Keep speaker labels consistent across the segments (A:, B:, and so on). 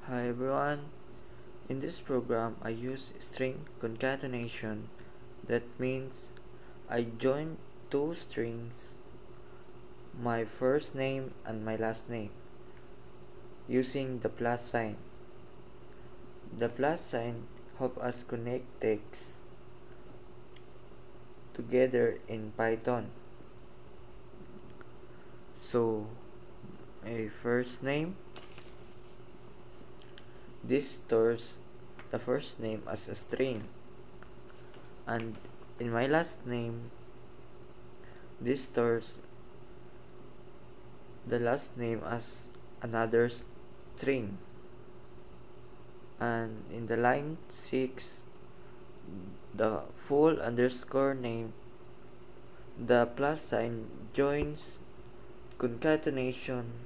A: Hi everyone. In this program, I use string concatenation. That means I join two strings, my first name and my last name, using the plus sign. The plus sign help us connect text together in Python. So, my first name, this stores the first name as a string, and in my last name, this stores the last name as another string, and in the line 6, the full underscore name, the plus sign joins concatenation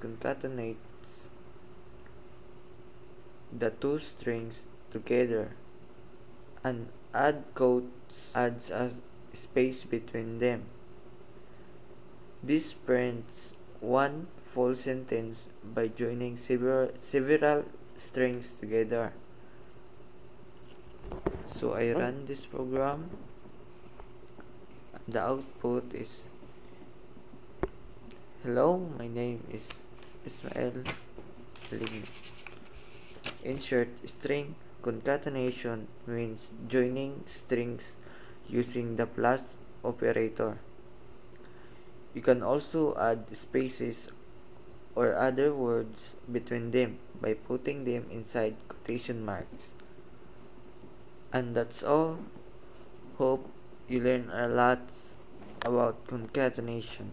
A: concatenates the two strings together, and add quotes adds a space between them. This prints one full sentence by joining several strings together. So I run this program. The output is, hello, my name is Ismael Ling. Insert string concatenation means joining strings using the plus operator. You can also add spaces or other words between them by putting them inside quotation marks. And that's all. Hope you learn a lot about concatenation.